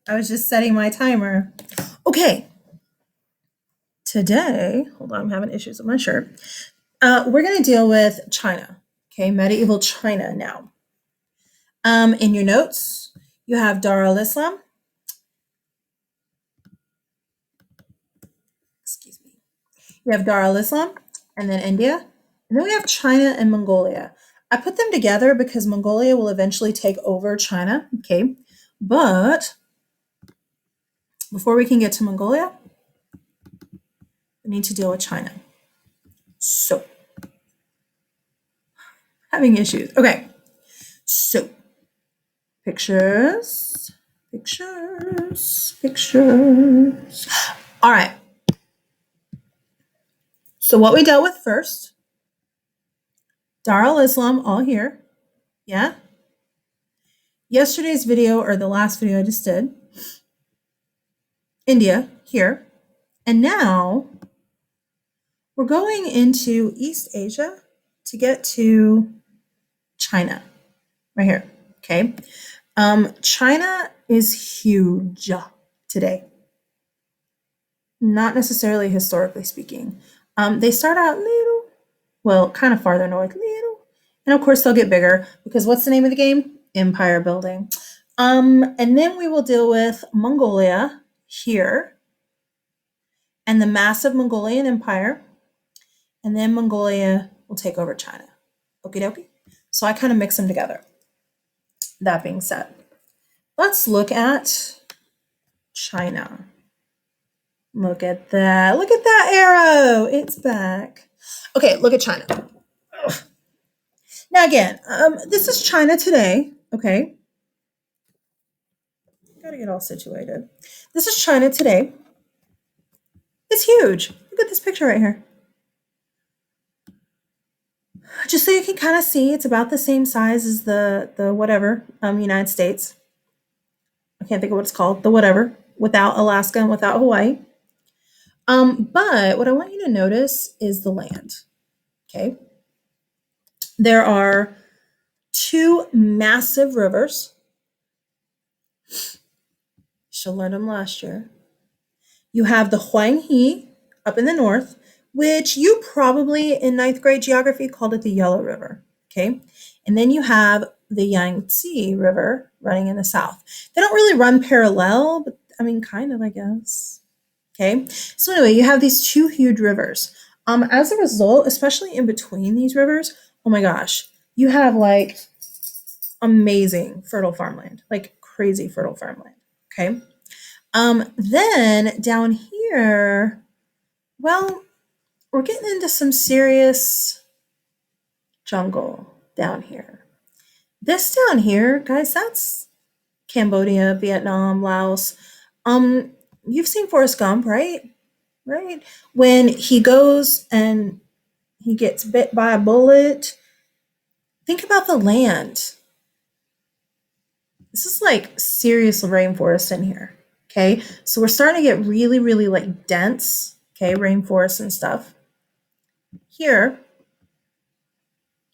I was just setting my timer. Okay. Today, hold on, I'm having issues with my shirt. We're going to deal with China. Okay, medieval China now. In your notes, you have Dar al-Islam. Excuse me. You have Dar al-Islam, and then India, and then we have China and Mongolia. I put them together because Mongolia will eventually take over China. Okay, but before we can get to Mongolia, we need to deal with China. So, having issues. Okay, so pictures. All right. So what we dealt with first, Dar al-Islam, all here. Yeah. Yesterday's video, or the last video I just did, India, here. And now we're going into East Asia to get to China, right here. Okay. China is huge today. Not necessarily historically speaking. They start out little, well, kind of farther north, little, and of course they'll get bigger because what's the name of the game? Empire building. And then we will deal with Mongolia here and the massive Mongolian Empire, and then Mongolia will take over China. Okie dokie. So I kind of mix them together. That being said, let's look at China. Look at that. Look at that arrow. It's back. Okay, look at China. Ugh. Now again, this is China today. Okay. Gotta get all situated. This is China today. It's huge. Look at this picture right here. Just so you can kind of see, it's about the same size as the whatever, United States. I can't think of what it's called. The whatever, without Alaska and without Hawaii. But what I want you to notice is the land. Okay. There are two massive rivers. She'll learn them last year. You have the Huanghe up in the north, which you probably in ninth grade geography called it the Yellow River. Okay. And then you have the Yangtze River running in the south. They don't really run parallel, but I mean, kind of, I guess. Okay. So anyway, you have these two huge rivers. As a result, especially in between these rivers, oh my gosh, you have like amazing fertile farmland, like crazy fertile farmland. Okay. Then down here, well, we're getting into some serious jungle down here. This down here, guys, that's Cambodia, Vietnam, Laos. You've seen Forrest Gump, right? Right? When he goes and he gets bit by a bullet, think about the land. This is like serious rainforest in here. Okay. So we're starting to get really, really like dense, okay, rainforest and stuff. Here,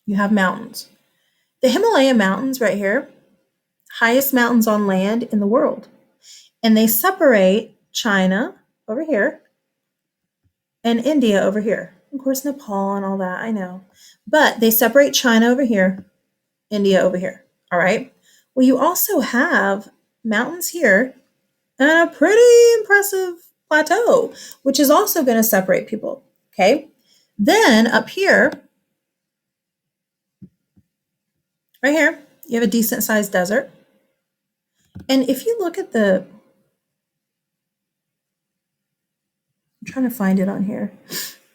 you have mountains. The Himalaya mountains right here, highest mountains on land in the world. And they separate China over here and India over here. Of course, Nepal and all that, I know. But they separate China over here, India over here. All right. Well, you also have mountains here and a pretty impressive plateau, which is also going to separate people. Okay. Then up here, right here, you have a decent sized desert. And if you look at I'm trying to find it on here.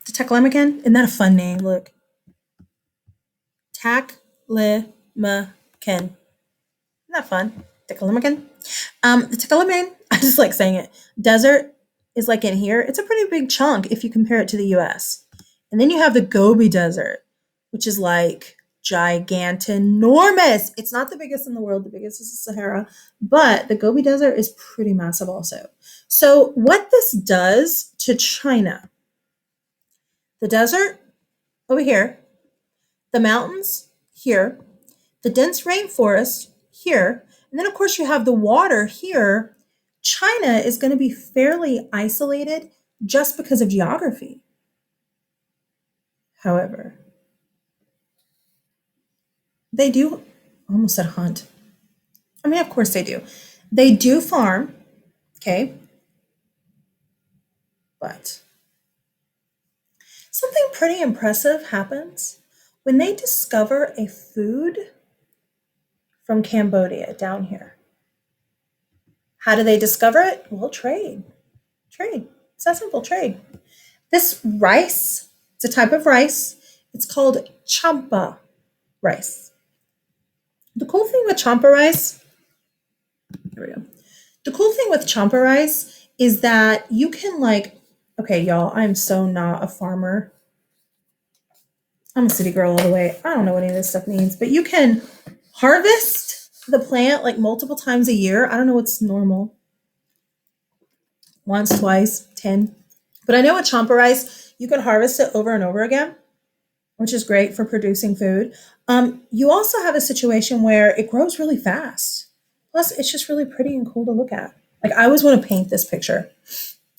The Taklamakan, isn't that a fun name? Look. Taklamakan. Isn't that fun? Taklamakan. The Taklamakan, I just like saying it. Desert is like in here. It's a pretty big chunk if you compare it to the US. And then you have the Gobi Desert, which is like gigantinormous. It's not the biggest in the world. The biggest is the Sahara, but the Gobi Desert is pretty massive also. So what this does to China, the desert over here, the mountains here, the dense rainforest here, and then of course you have the water here, China is going to be fairly isolated just because of geography. However, they do almost said hunt. I mean, of course they do. They do farm, okay? But something pretty impressive happens when they discover a food from Cambodia down here. How do they discover it? Well, trade. Trade. It's that simple, trade. This rice, it's a type of rice. It's called champa rice. The cool thing with champa rice, here we go. The cool thing with champa rice is that you can okay, y'all, I'm so not a farmer. I'm a city girl all the way. I don't know what any of this stuff means, but you can harvest the plant like multiple times a year. I don't know what's normal. Once, twice, 10. But I know with champa rice, you can harvest it over and over again, which is great for producing food. You also have a situation where it grows really fast. Plus, it's just really pretty and cool to look at. Like, I always want to paint this picture.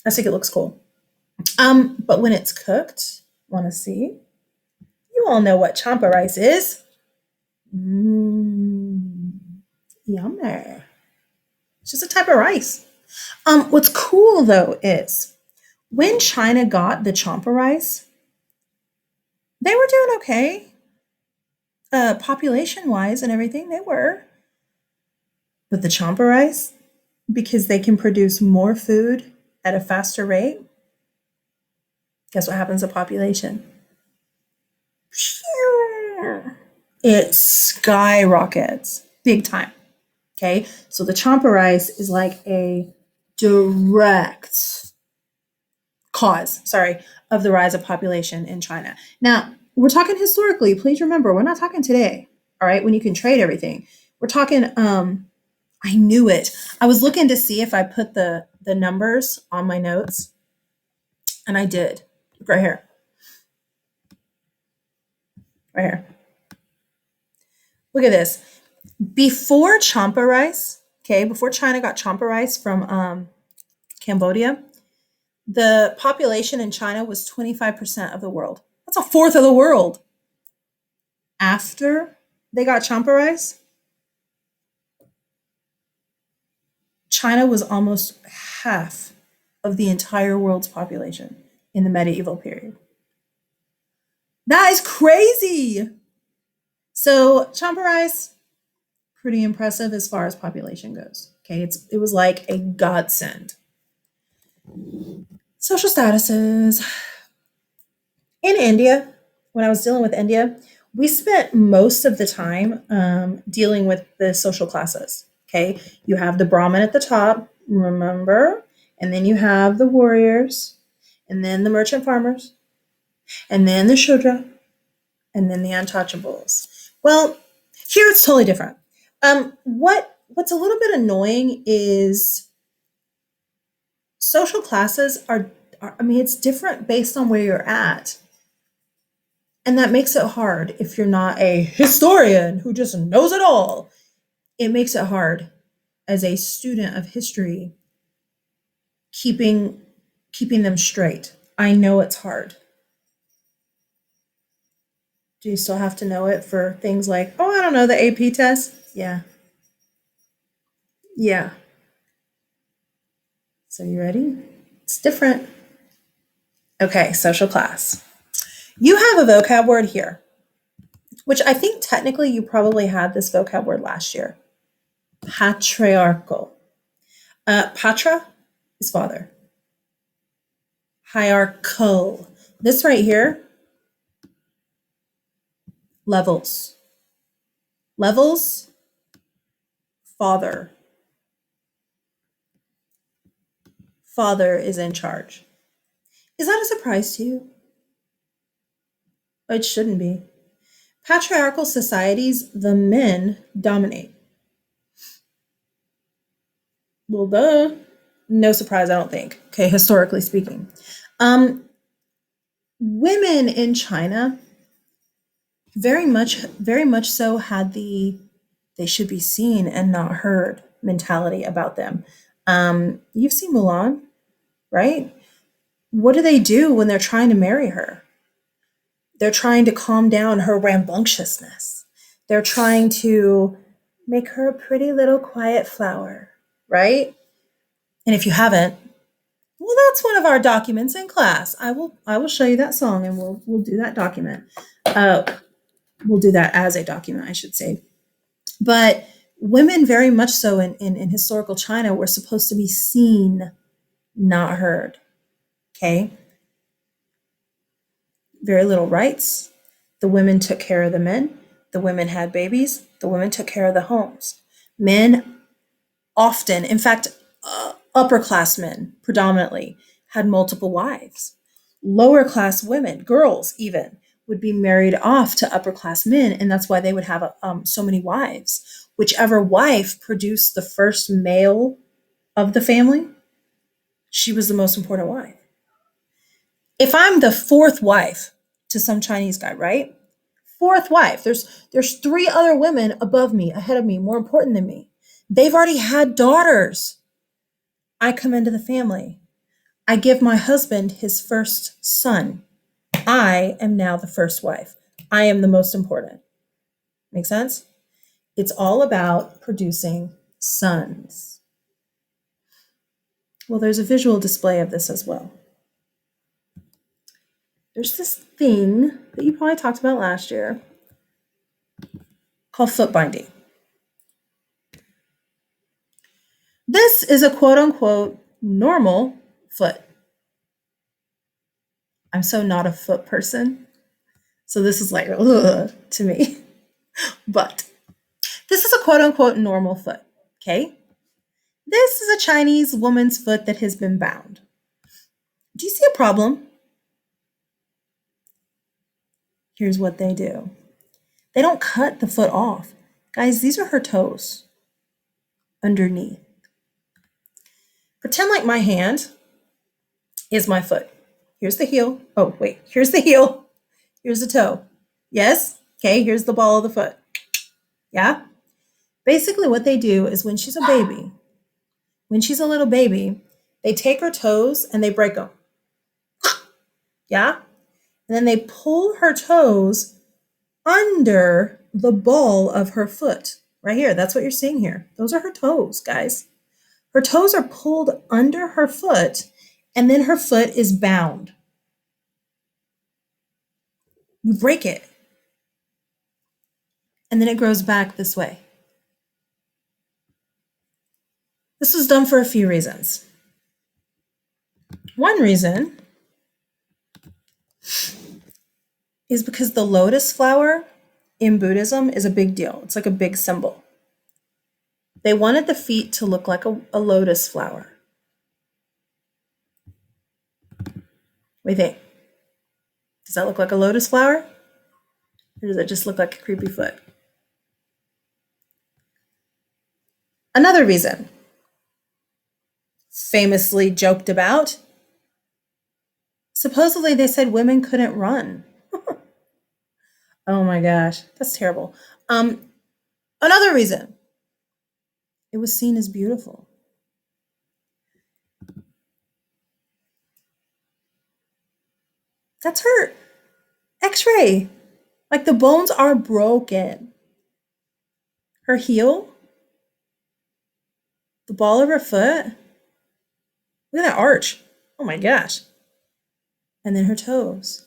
I think it looks cool. But when it's cooked, want to see? You all know what champa rice is. Yummy. It's just a type of rice. What's cool though is when China got the champa rice, they were doing okay. Population wise and everything, they were. But the champa rice, because they can produce more food at a faster rate, guess what happens to population? It skyrockets big time. Okay, so the champa rice is like a direct cause, of the rise of population in China. Now, we're talking historically. Please remember, we're not talking today. All right, when you can trade everything, we're talking. I knew it. I was looking to see if I put the numbers on my notes, and I did. Right here. Right here. Look at this. Before champa rice, okay, before China got champa rice from Cambodia, the population in China was 25% of the world. That's a fourth of the world. After they got champa rice, China was almost half of the entire world's population in the medieval period. That is crazy. So champa rice, pretty impressive as far as population goes. Okay, it was like a godsend. Social statuses. In India, when I was dealing with India, we spent most of the time dealing with the social classes. Okay, you have the Brahmin at the top, remember? And then you have the warriors, and then the merchant farmers, and then the Shudra, and then the untouchables. Well, here it's totally different. What's a little bit annoying is social classes are I mean, it's different based on where you're at. And that makes it hard if you're not a historian who just knows it all. It makes it hard as a student of history keeping them straight. I know it's hard. Do you still have to know it for things like, oh, I don't know, the AP test? Yeah. Yeah. So you ready? It's different. Okay, social class. You have a vocab word here, which I think technically you probably had this vocab word last year. Patriarchal. Patra is father. Hierarchical. This right here, levels. Levels, father. Father is in charge. Is that a surprise to you? It shouldn't be. Patriarchal societies, the men dominate. Well, duh. No surprise, I don't think. Okay, historically speaking. Women in China very much so had the they should be seen and not heard mentality about them. You've seen Mulan, right? What do they do when they're trying to marry her? They're trying to calm down her rambunctiousness. They're trying to make her a pretty little quiet flower, right? And if you haven't, well, that's one of our documents in class. I will show you that song, and we'll do that document. Uh, we'll do that as a document, I should say. But women, very much so in historical China, were supposed to be seen, not heard. Okay, very little rights. The women took care of the men. The women had babies. The women took care of the homes. Men often, in fact, upper class men predominantly had multiple wives. Lower class women, girls even, would be married off to upper class men, and that's why they would have so many wives. Whichever wife produced the first male of the family, she was the most important wife. If I'm the fourth wife to some Chinese guy, right? Fourth wife. There's three other women above me, ahead of me, more important than me. They've already had daughters. I come into the family. I give my husband his first son. I am now the first wife. I am the most important. Make sense? It's all about producing sons. Well, there's a visual display of this as well. There's this thing that you probably talked about last year called foot binding. This is a quote unquote normal foot. I'm so not a foot person. So this is like, ugh, to me. But this is a quote unquote normal foot. Okay. This is a Chinese woman's foot that has been bound. Do you see a problem? Here's what they do. They don't cut the foot off. Guys, these are her toes underneath. Pretend like my hand is my foot. Here's the heel. Oh, wait. Here's the heel. Here's the toe. Yes? Okay, here's the ball of the foot. Yeah? Basically, what they do is when she's a baby, when she's a little baby, they take her toes and they break them. Yeah? And then they pull her toes under the ball of her foot. Right here. That's what you're seeing here. Those are her toes, guys. Her toes are pulled under her foot, and then her foot is bound. You break it, and then it grows back this way. This was done for a few reasons. One reason is because the lotus flower in Buddhism is a big deal. It's like a big symbol. They wanted the feet to look like a lotus flower. What do you think? Does that look like a lotus flower? Or does it just look like a creepy foot? Another reason, famously joked about, supposedly they said women couldn't run. Oh my gosh, that's terrible. Another reason, it was seen as beautiful. That's her x-ray. Like the bones are broken. Her heel, the ball of her foot, look at that arch. Oh my gosh. And then her toes.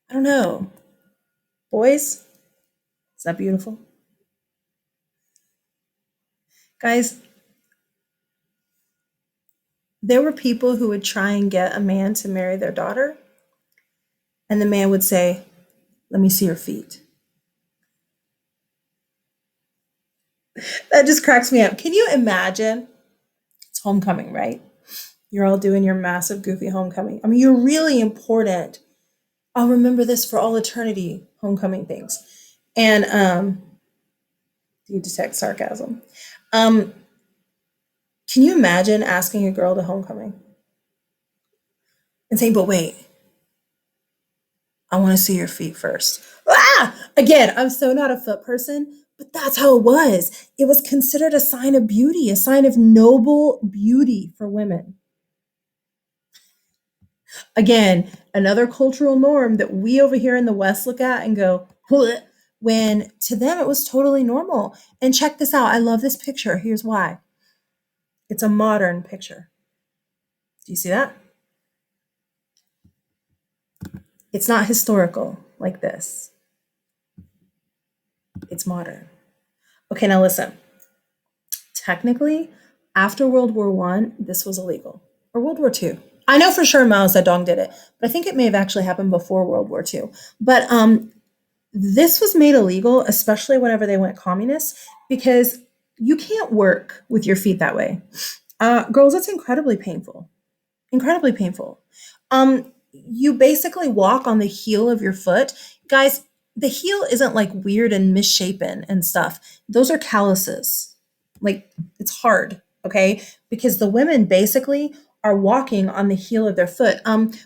I don't know. Boys, is that beautiful? Guys, there were people who would try and get a man to marry their daughter, and the man would say, "Let me see your feet." That just cracks me up. Can you imagine? It's homecoming, right? You're all doing your massive, goofy homecoming. I mean, you're really important. I'll remember this for all eternity, homecoming things. And do you detect sarcasm? Um, can you imagine asking a girl to homecoming and saying, "But wait, I want to see your feet first." Ah! Again, I'm so not a foot person, But that's how it was. It was considered a sign of beauty, a sign of noble beauty for women. Again, another cultural norm that we over here in the West look at and go, "Bleh," when to them it was totally normal. And check this out. I love this picture. Here's why. It's a modern picture. Do you see that? It's not historical like this. It's modern. Okay, now listen. Technically, after World War One, this was illegal. Or World War Two. I know for sure Mao Zedong did it, but I think it may have actually happened before World War Two. But this was made illegal, especially whenever they went communist, because you can't work with your feet that way. Girls, it's incredibly painful. Incredibly painful. You basically walk on the heel of your foot. Guys, the heel isn't like weird and misshapen and stuff. Those are calluses. Like it's hard, okay? Because the women basically are walking on the heel of their foot.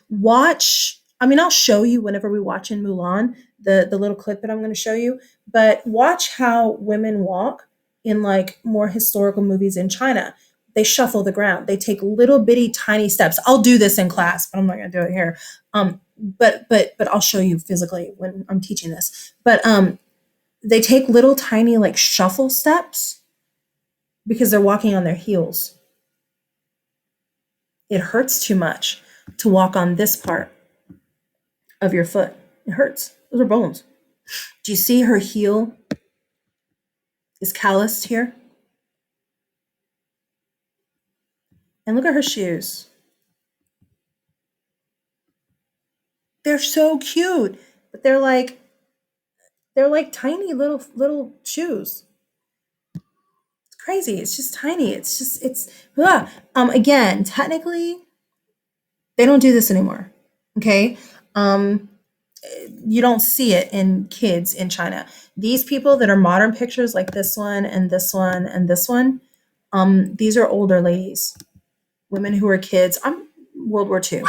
Watch, I mean, I'll show you whenever we watch in Mulan, the little clip that I'm going to show you, but watch how women walk in like more historical movies in China. They shuffle the ground. They take little bitty tiny steps. I'll do this in class, but I'm not going to do it here. But I'll show you physically when I'm teaching this. But they take little tiny like shuffle steps because they're walking on their heels. It hurts too much to walk on this part of your foot. It hurts. Those are bones. Do you see her heel is calloused here? And look at her shoes. They're so cute, but they're like tiny little shoes. It's crazy. It's just tiny. It's ugh. Again, technically they don't do this anymore. Okay? Um you don't see it in kids in China. These people that are modern pictures like this one and this one and this one, these are older ladies, women who are kids. I'm World War II.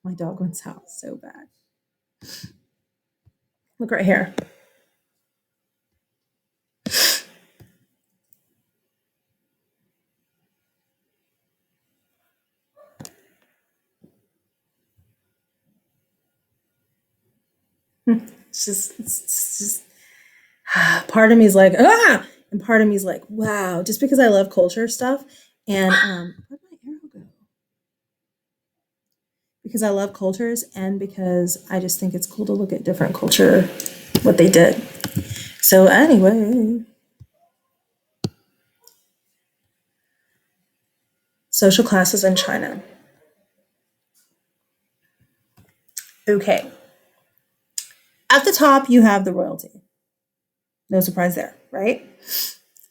My dog wants out so bad. Look right here. It's just part of me is like, ah, and part of me is like, wow, just because I love culture stuff. And where'd my arrow go? Because I love cultures and because I just think it's cool to look at different culture, what they did. So anyway, social classes in China. Okay. At the top, you have the royalty. No surprise there, right?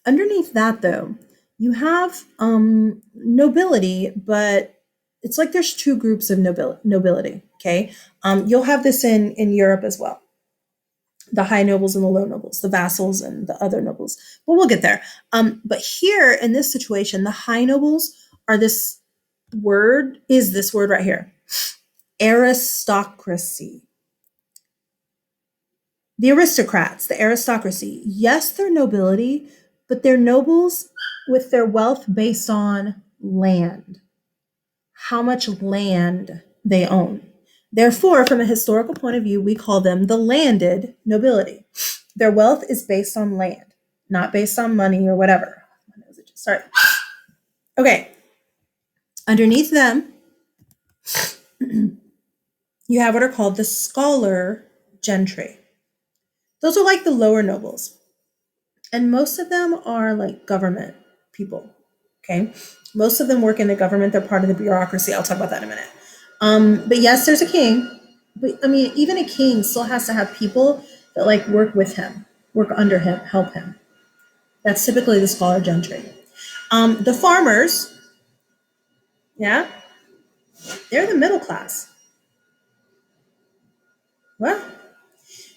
Underneath that, though, you have nobility, but it's like there's two groups of nobility. Okay, you'll have this in Europe as well. The high nobles and the low nobles, the vassals and the other nobles. But we'll get there. But here in this situation, the high nobles are this word right here, aristocracy. The aristocrats, the aristocracy, yes, they're nobility, but they're nobles with their wealth based on land, how much land they own. Therefore, from a historical point of view, we call them the landed nobility. Their wealth is based on land, not based on money or whatever. Sorry. Okay. Underneath them, you have what are called the scholar gentry. Those are like the lower nobles. And most of them are like government people. Okay. Most of them work in the government. They're part of the bureaucracy. I'll talk about that in a minute. But yes, there's a king. But I mean, even a king still has to have people that like work with him, work under him, help him. That's typically the scholar gentry. The farmers, yeah, they're the middle class. Well,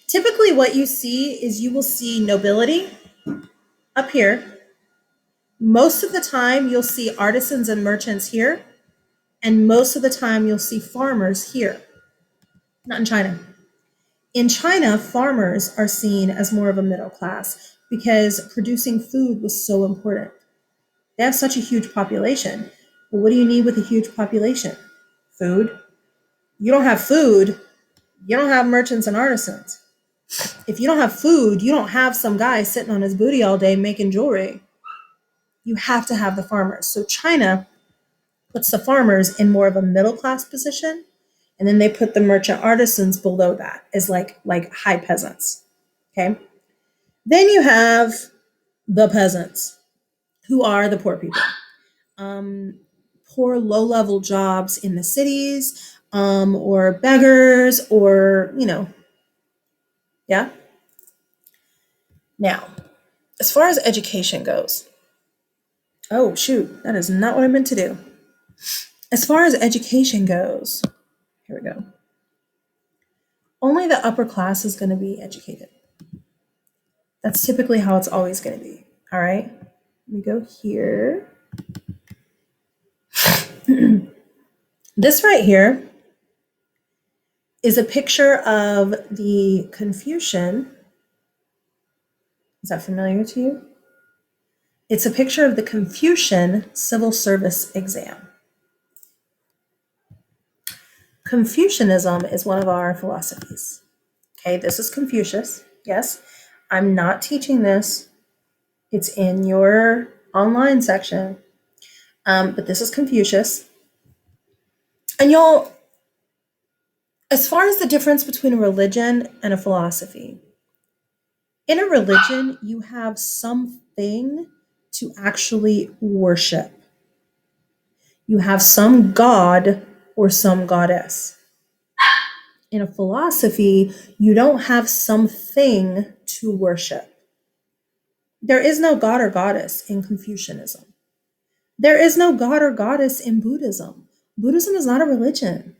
typically what you see is you will see nobility up here. Most of the time, you'll see artisans and merchants here. And most of the time, you'll see farmers here. Not in China. In China, farmers are seen as more of a middle class because producing food was so important. They have such a huge population. Well, what do you need with a huge population? Food. You don't have food, you don't have merchants and artisans. If you don't have food, you don't have some guy sitting on his booty all day making jewelry. You have to have the farmers. So China puts the farmers in more of a middle class position, and then they put the merchant artisans below that as like high peasants. Okay. Then you have the peasants, who are the poor people. Um, Poor low level jobs in the cities, or beggars, or yeah. Now, as far as education goes, oh shoot, that is not what I meant to do. As far as education goes, here we go. Only the upper class is going to be educated. That's typically how it's always going to be. All right. Let me go here. This right here is a picture of the Confucian. Is that familiar to you? It's a picture of the Confucian civil service exam. Confucianism is one of our philosophies. Okay, this is Confucius. Yes, I'm not teaching this. It's in your online section. But this is Confucius. And as far as the difference between a religion and a philosophy, in a religion, you have something to actually worship. You have some god or some goddess. In a philosophy, you don't have something to worship. There is no god or goddess in Confucianism. There is no god or goddess in Buddhism. Buddhism is not a religion.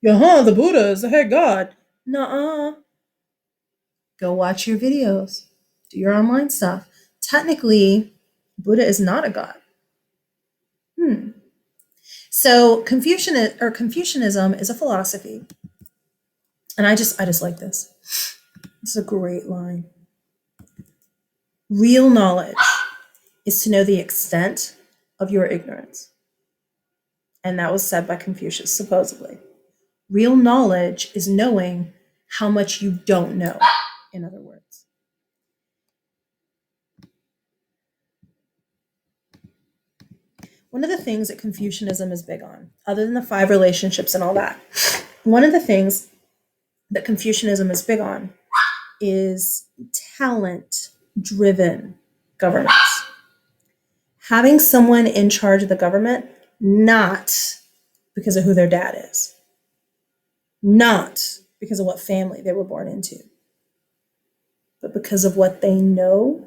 Yeah, the Buddha is the head god. Nuh-uh. Go watch your videos. Do your online stuff. Technically, Buddha is not a god. So Confucianism is a philosophy. And I just like this. This is a great line. Real knowledge is to know the extent of your ignorance. And that was said by Confucius, supposedly. Real knowledge is knowing how much you don't know, in other words. One of the things that Confucianism is big on, other than the 5 relationships and all that, one of the things that Confucianism is big on is talent-driven governments. Having someone in charge of the government, not because of who their dad is, not because of what family they were born into, but because of what they know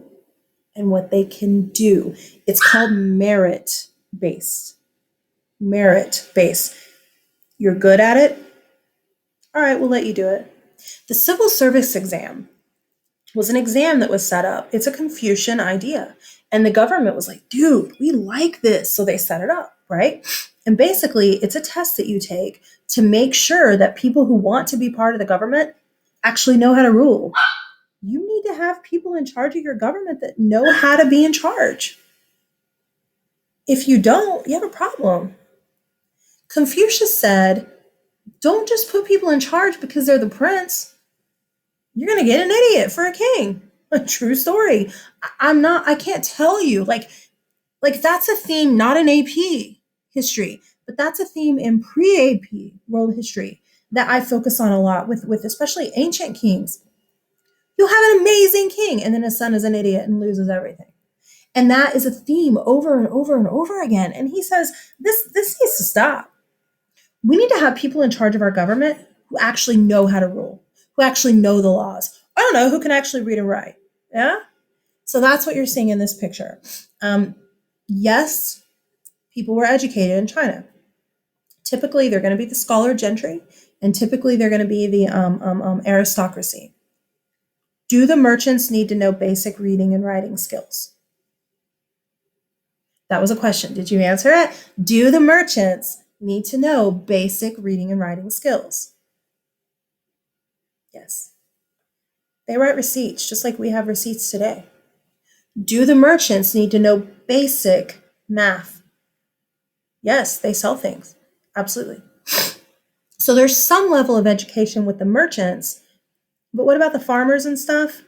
and what they can do. It's called merit-based. Merit-based. You're good at it? All right, we'll let you do it. The civil service exam was an exam that was set up. It's a Confucian idea. And the government was like, dude, we like this. So they set it up, right? And basically, it's a test that you take to make sure that people who want to be part of the government actually know how to rule. You need to have people in charge of your government that know how to be in charge. If you don't, you have a problem. Confucius said, don't just put people in charge because they're the prince. You're going to get an idiot for a king. A true story. I can't tell you. Like that's a theme, not in AP history, but that's a theme in pre-AP world history that I focus on a lot with especially ancient kings. You'll have an amazing king, and then his son is an idiot and loses everything. And that is a theme over and over and over again. And he says, this needs to stop. We need to have people in charge of our government who actually know how to rule, who actually know the laws. I don't know, who can actually read and write. Yeah? So that's what you're seeing in this picture. Yes, people were educated in China. Typically, they're going to be the scholar gentry, and typically they're going to be the aristocracy. Do the merchants need to know basic reading and writing skills? That was a question. Did you answer it? Do the merchants need to know basic reading and writing skills? Yes. They write receipts just like we have receipts today. Do the merchants need to know basic math? Yes, they sell things. Absolutely. So there's some level of education with the merchants, but what about the farmers and stuff?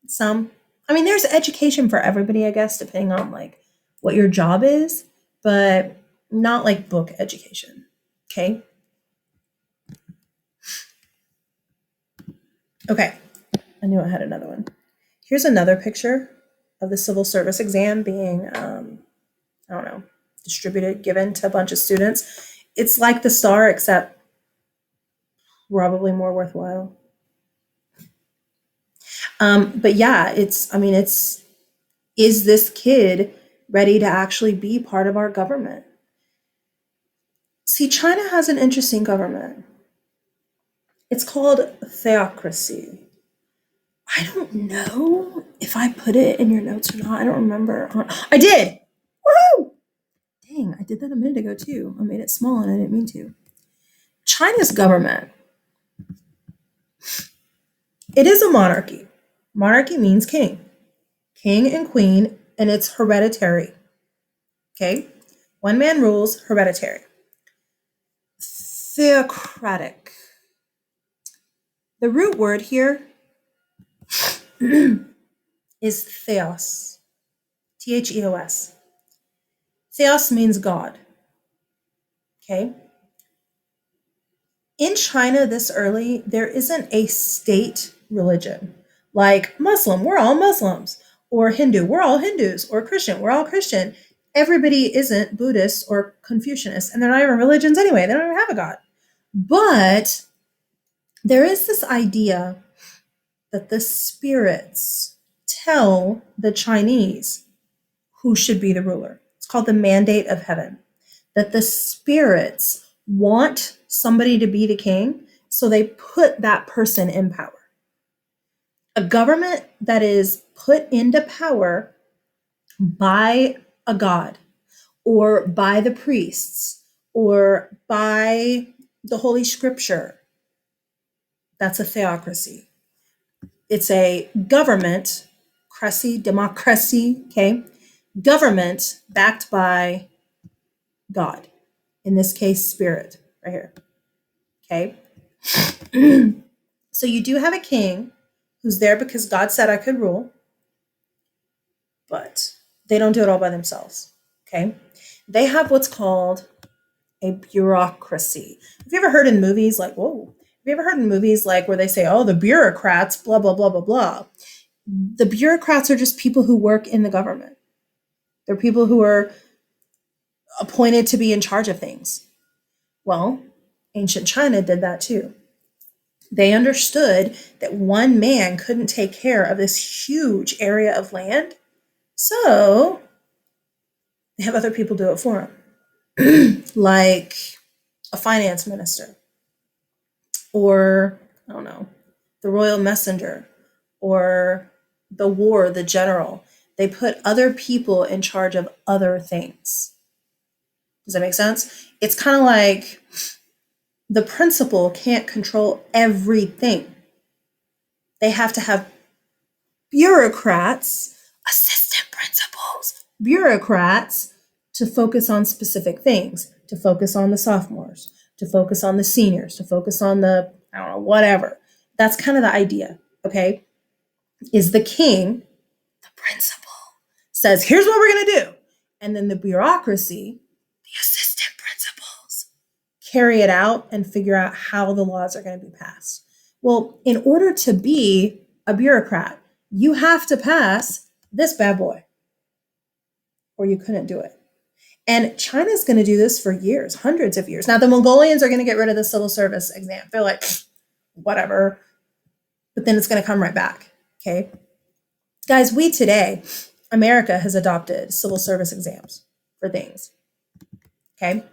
Some. I mean, there's education for everybody, I guess, depending on like what your job is, but not like book education. Okay. Okay. I knew I had another one. Here's another picture of the civil service exam being, I don't know, distributed, given to a bunch of students. It's like the STAR, except probably more worthwhile. But yeah, is this kid ready to actually be part of our government? See, China has an interesting government. It's called theocracy. I don't know if I put it in your notes or not. I don't remember. I did. Woohoo! Dang, I did that a minute ago too. I made it small and I didn't mean to. China's government. It is a monarchy. Monarchy means king. King and queen, and it's hereditary. Okay? One man rules, hereditary. Theocratic. The root word here is theos. Theos. Theos means God. Okay? In China this early, there isn't a state religion. Like Muslim, we're all Muslims. Or Hindu, we're all Hindus. Or Christian, we're all Christian. Everybody isn't Buddhist or Confucianist, and they're not even religions anyway. They don't even have a God. But there is this idea that the spirits tell the Chinese who should be the ruler. It's called the mandate of heaven. That the spirits want somebody to be the king, so they put that person in power. A government that is put into power by a god or by the priests or by the Holy Scripture, that's a theocracy. It's a government, democracy, okay? Government backed by God. In this case, spirit, right here. Okay? So you do have a king who's there because God said I could rule, but they don't do it all by themselves. Okay? They have what's called a bureaucracy. Have you ever heard in movies like, whoa, have you ever heard in movies like where they say, oh, the bureaucrats, blah, blah, blah, blah, blah? The bureaucrats are just people who work in the government. They're people who are appointed to be in charge of things. Well, ancient China did that too. They understood that one man couldn't take care of this huge area of land, so they have other people do it for them, like a finance minister, or I don't know, the royal messenger, or the general. They put other people in charge of other things. Does that make sense? It's kind of like the principal can't control everything. They have to have bureaucrats, assistant principals, bureaucrats to focus on specific things, to focus on the sophomores, to focus on the seniors, to focus on the, I don't know, whatever. That's kind of the idea, okay? Is the king, the principal, says, here's what we're going to do. And then the bureaucracy, the assistant principals, carry it out and figure out how the laws are going to be passed. Well, in order to be a bureaucrat, you have to pass this bad boy, or you couldn't do it. And China's going to do this for years, hundreds of years. Now, the Mongolians are going to get rid of the civil service exam. They're like, whatever. But then it's going to come right back. Okay. Guys, we today, America has adopted civil service exams for things. Okay.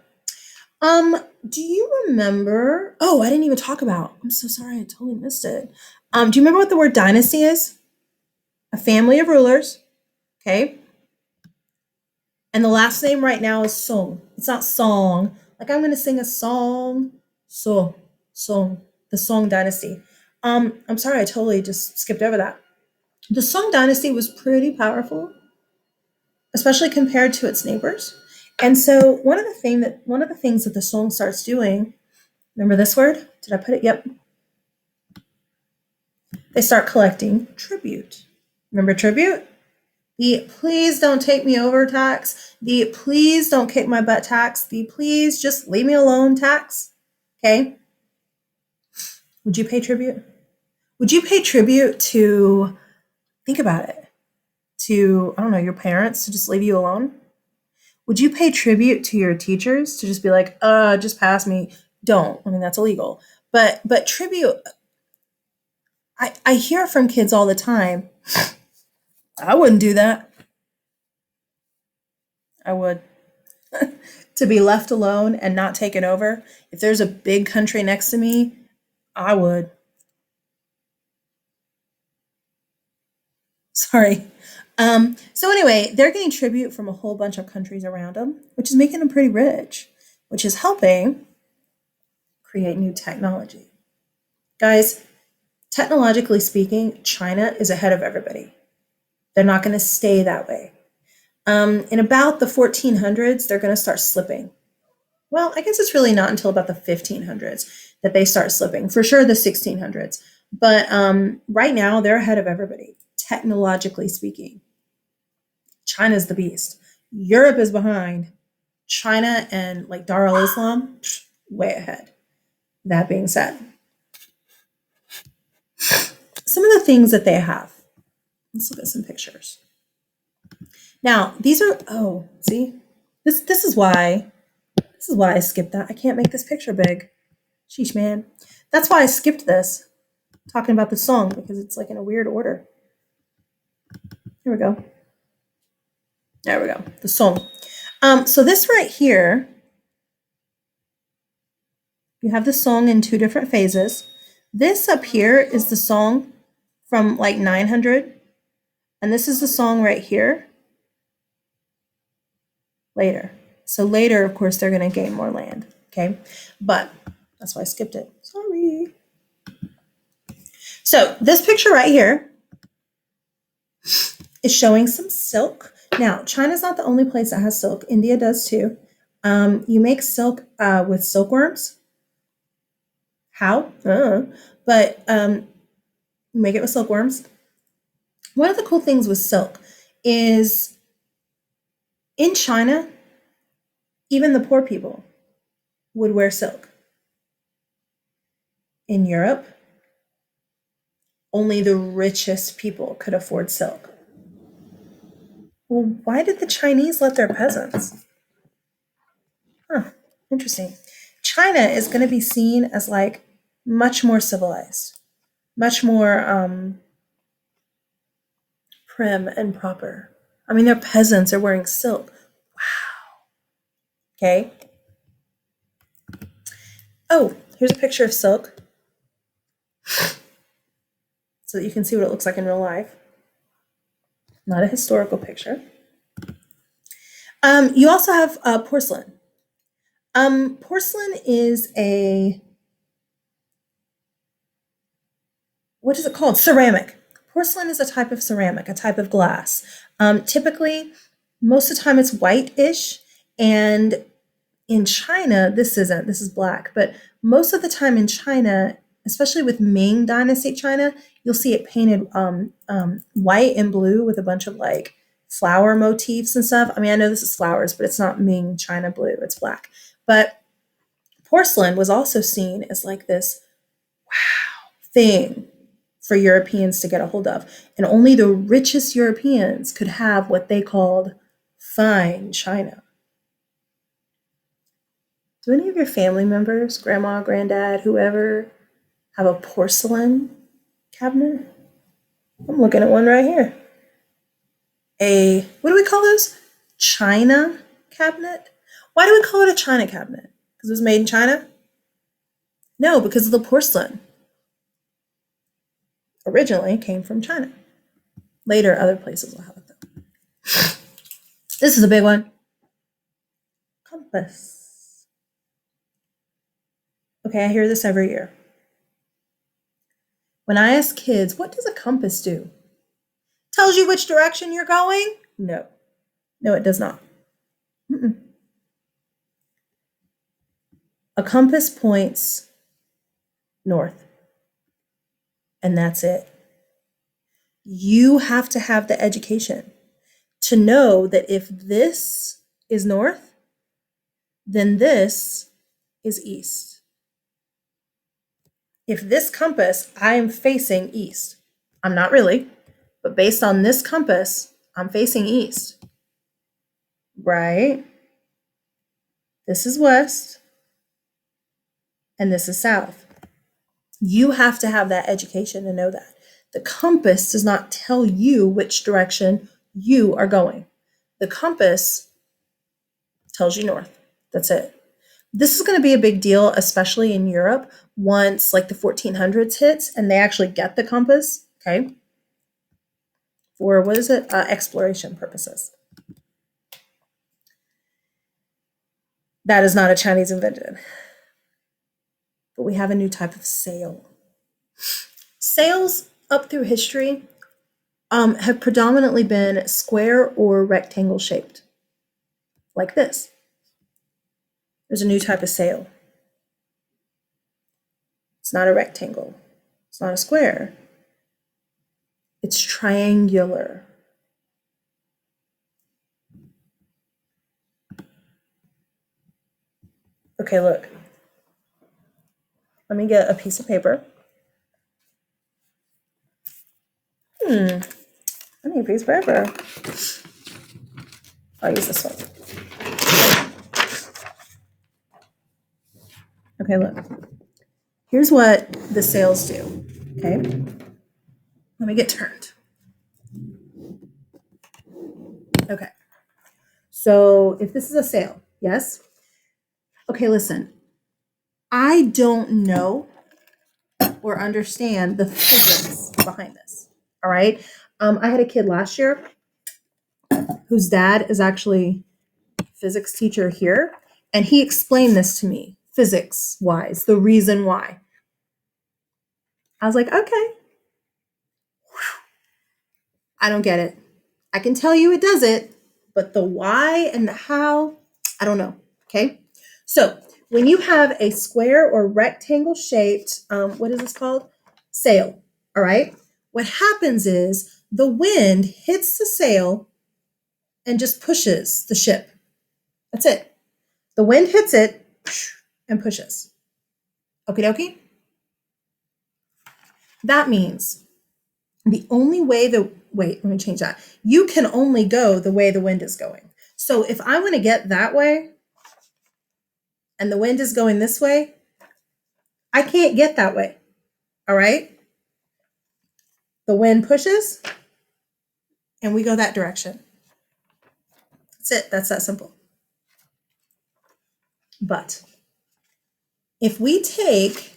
Do you remember? Oh, I didn't even talk about. I'm so sorry, I totally missed it. Do you remember what the word dynasty is? A family of rulers. Okay. And the last name right now is Song. It's not song. Like I'm going to sing a song. Song. The Song Dynasty. I'm sorry, I totally just skipped over that. The Song Dynasty was pretty powerful, especially compared to its neighbors. And so one of the things that the Song starts doing, remember this word? Did I put it? Yep. They start collecting tribute. Remember tribute? The please don't take me over tax, the please don't kick my butt tax, the please just leave me alone tax. Okay? Would you pay tribute? Would you pay tribute to, think about it, to, I don't know, your parents to just leave you alone? Would you pay tribute to your teachers to just be like, just pass me? Don't. I mean, that's illegal. But tribute, I hear from kids all the time, I wouldn't do that. I would. To be left alone and not taken over. If there's a big country next to me, I would. Sorry. So anyway, they're getting tribute from a whole bunch of countries around them, which is making them pretty rich, which is helping create new technology. Guys, technologically speaking, China is ahead of everybody. They're not going to stay that way. In about the 1400s, they're going to start slipping. Well, I guess it's really not until about the 1500s that they start slipping. For sure, the 1600s. But right now, they're ahead of everybody, technologically speaking. China's the beast. Europe is behind. China and like Dar al Islam, way ahead. That being said, some of the things that they have. Let's look at some pictures. Now, these are, oh, see, this is why I skipped that. I can't make this picture big. Sheesh, man. That's why I skipped this, talking about the song, because it's like in a weird order. Here we go. There we go. The song. So this right here, you have the song in two different phases. This up here is the song from like 900, and this is the song right here later. So later, of course, they're going to gain more land. Okay, but that's why I skipped it. Sorry. So this picture right here is showing some silk. Now, China's not the only place that has silk. India does too. You make silk with silkworms. How? But you make it with silkworms. One of the cool things with silk is in China, even the poor people would wear silk. In Europe, only the richest people could afford silk. Well, why did the Chinese let their peasants? Huh, interesting. China is going to be seen as like much more civilized, much more prim and proper. I mean, their peasants are wearing silk. Wow. Okay. Oh, here's a picture of silk so that you can see what it looks like in real life. Not a historical picture. You also have porcelain. Porcelain is what is it called? Ceramic. Porcelain is a type of ceramic, a type of glass. Typically, most of the time it's white-ish, and in China, this isn't, this is black, but most of the time in China, especially with Ming Dynasty China, you'll see it painted white and blue with a bunch of like flower motifs and stuff. I mean, I know this is flowers, but it's not Ming China blue, it's black. But porcelain was also seen as like this thing for Europeans to get a hold of. And only the richest Europeans could have what they called fine china. Do any of your family members, grandma, granddad, whoever, have a porcelain cabinet? I'm looking at one right here. What do we call those? China cabinet? Why do we call it a China cabinet? Because it was made in China? No, because of the porcelain. Originally came from China. Later, other places will have it though. This is a big one. Compass. Okay, I hear this every year. When I ask kids, what does a compass do? Tells you which direction you're going? No. No, it does not. Mm-mm. A compass points north, and that's it. You have to have the education to know that if this is north, then this is east. If this compass, I am facing east. I'm not really, but based on this compass, I'm facing east. Right? This is west, and this is south. You have to have that education to know that. The compass does not tell you which direction you are going. The compass tells you north. That's it. This is going to be a big deal, especially in Europe, once like the 1400s hits and they actually get the compass, okay, for what is it? Exploration purposes. That is not a Chinese invention, but we have a new type of sail. Sails up through history have predominantly been square or rectangle shaped, like this. There's a new type of sail. It's not a rectangle. It's not a square. It's triangular. Okay, look. Let me get a piece of paper. I need a piece of paper. I'll use this one. Okay, look. Here's what the sails do. Okay. Let me get turned. Okay. So if this is a sail, yes? Okay, listen. I don't know or understand the physics behind this. All right. I had a kid last year whose dad is actually a physics teacher here, and he explained this to me, physics wise, the reason why. I was like, okay. I don't get it. I can tell you it does it, but the why and the how, I don't know. Okay. So when you have a square or rectangle shaped, what is this called? Sail. All right. What happens is the wind hits the sail and just pushes the ship. That's it. The wind hits it and pushes. Okie dokie. That means the only way wait, let me change that. You can only go the way the wind is going. So if I want to get that way and the wind is going this way, I can't get that way. All right? The wind pushes and we go that direction. That's it. That's that simple. But if we take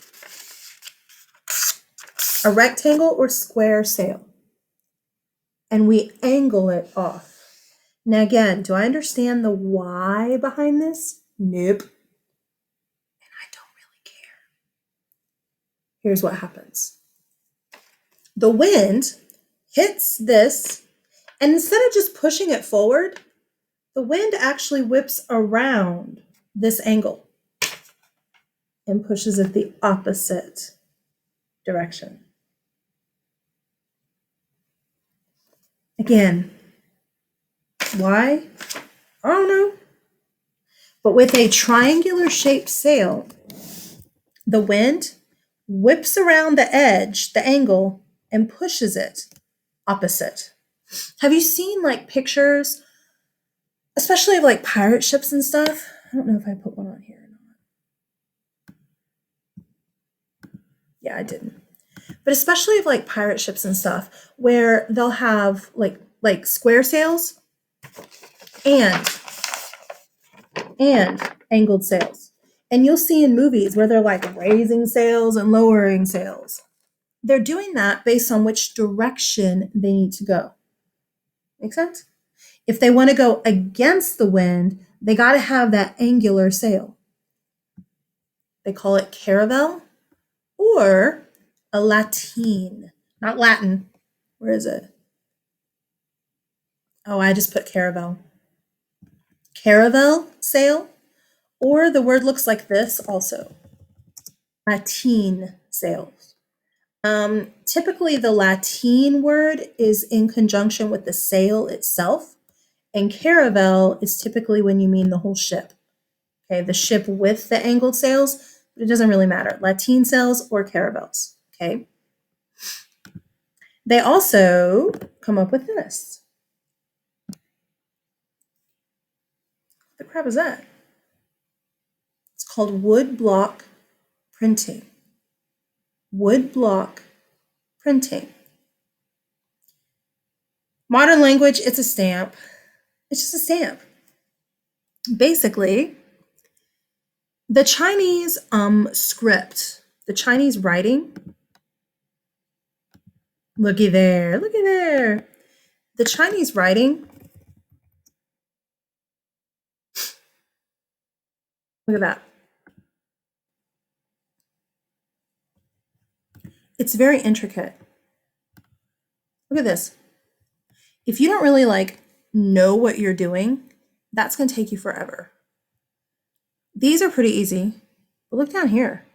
a rectangle or square sail and we angle it off. Now again, do I understand the why behind this? Nope. And I don't really care. Here's what happens. The wind hits this, and instead of just pushing it forward, the wind actually whips around this angle and pushes it the opposite direction. Again, why? I don't know. But with a triangular shaped sail, the wind whips around the edge, the angle, and pushes it opposite. Have you seen like pictures, especially of like pirate ships and stuff? I don't know if I put one on here or not. Yeah, I didn't. But especially of like pirate ships and stuff, where they'll have like square sails and angled sails. And you'll see in movies where they're like raising sails and lowering sails. They're doing that based on which direction they need to go. Make sense? If they want to go against the wind, they got to have that angular sail. They call it caravel, or A lateen, not Latin. Where is it? Oh, I just put caravel. Caravel sail, or the word looks like this also. Lateen sails. Typically, the Latin word is in conjunction with the sail itself, and caravel is typically when you mean the whole ship. Okay, the ship with the angled sails, but it doesn't really matter. Lateen sails or caravels. Okay. They also come up with this. What the crap is that? It's called wood block printing. Wood block printing. Modern language, it's a stamp. It's just a stamp. Basically, the Chinese script, the Chinese writing, looky there, looky there. The Chinese writing, look at that. It's very intricate. Look at this. If you don't really know what you're doing, that's going to take you forever. These are pretty easy, but look down here.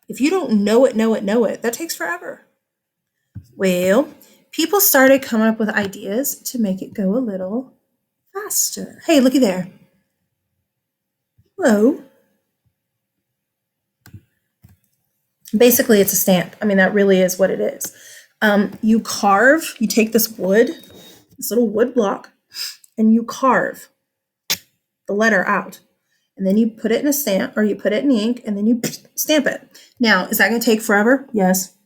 If you don't know it, that takes forever. Well, people started coming up with ideas to make it go a little faster. Hey, looky there. Whoa. Basically, it's a stamp. I mean, that really is what it is. You take this wood, this little wood block, and you carve the letter out. And then you put it in a stamp, or you put it in ink, and then you stamp it. Now, is that going to take forever? Yes.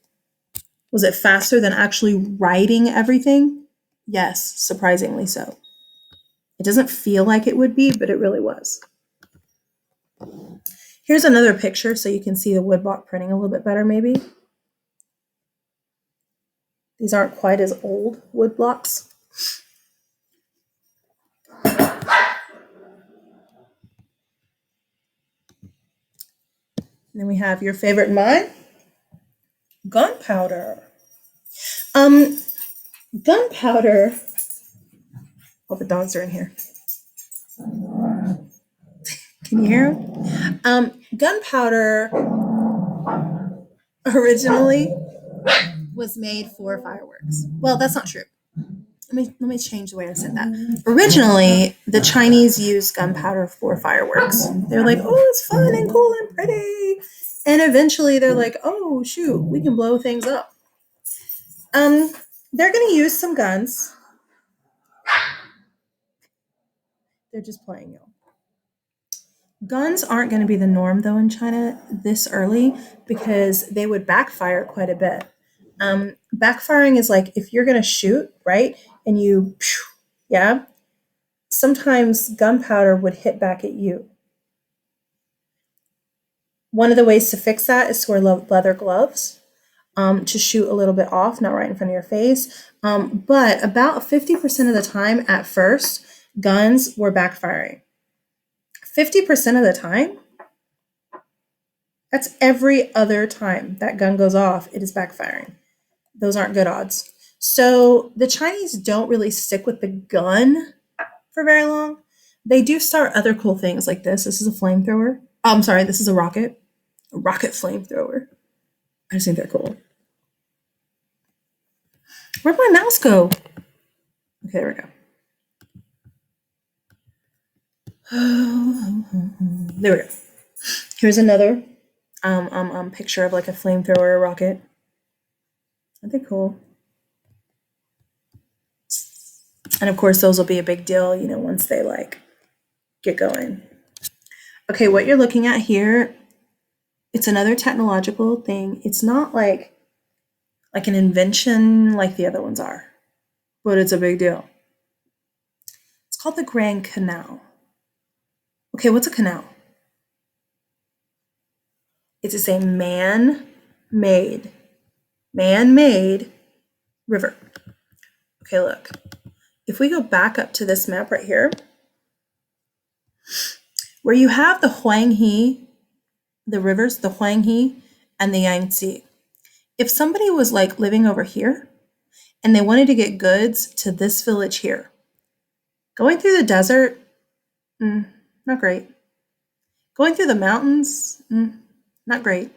Was it faster than actually writing everything? Yes, surprisingly so. It doesn't feel like it would be, but it really was. Here's another picture so you can see the woodblock printing a little bit better maybe. These aren't quite as old wood blocks. And then we have your favorite and mine, gunpowder. Gunpowder, all the dogs are in here. Can you hear them? Gunpowder originally was made for fireworks. Well, that's not true. Let me change the way I said that. Originally, the Chinese used gunpowder for fireworks. They're like, oh, it's fun and cool and pretty. And eventually they're like, oh, shoot, we can blow things up. They're going to use some guns. They're just playing, y'all. Guns aren't going to be the norm, though, in China this early because they would backfire quite a bit. Backfiring is like if you're going to shoot, right, and you, yeah, sometimes gunpowder would hit back at you. One of the ways to fix that is to wear leather gloves to shoot a little bit off, not right in front of your face. But about 50% of the time at first, guns were backfiring. 50% of the time, that's every other time that gun goes off, it is backfiring. Those aren't good odds. So the Chinese don't really stick with the gun for very long. They do start other cool things like this. This is a flamethrower. Oh, I'm sorry, this is a rocket flamethrower. I just think they're cool. Where'd my mouse go? Okay, there we go. There we go. Here's another picture of like a flamethrower rocket. Aren't they cool? And of course, those will be a big deal, once they get going. Okay, what you're looking at here, it's another technological thing. It's not like an invention like the other ones are, but it's a big deal. It's called the Grand Canal. Okay, what's a canal? It's a man-made river. Okay, look. If we go back up to this map right here, where you have the Huanghe, the rivers, the Huanghe and the Yangtze. If somebody was like living over here and they wanted to get goods to this village here, going through the desert, not great. Going through the mountains, not great.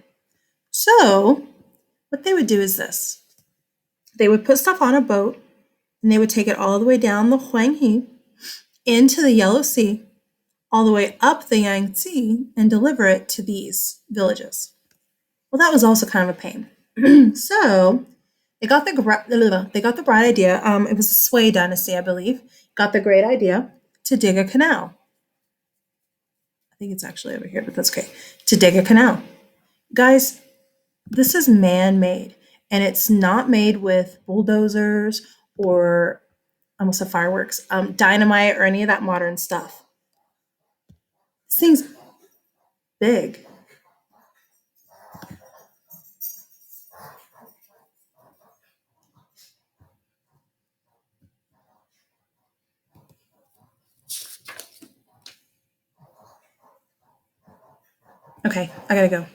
So what they would do is this. They would put stuff on a boat and they would take it all the way down the Huanghe into the Yellow Sea, all the way up the Yangtze, and deliver it to these villages. Well, that was also kind of a pain. So they got the bright idea. It was the Sui Dynasty, I believe, got the great idea to dig a canal. I think it's actually over here, but that's okay. To dig a canal. Guys, this is man-made, and it's not made with bulldozers or almost said fireworks, dynamite or any of that modern stuff. This thing's big. Okay, I gotta go.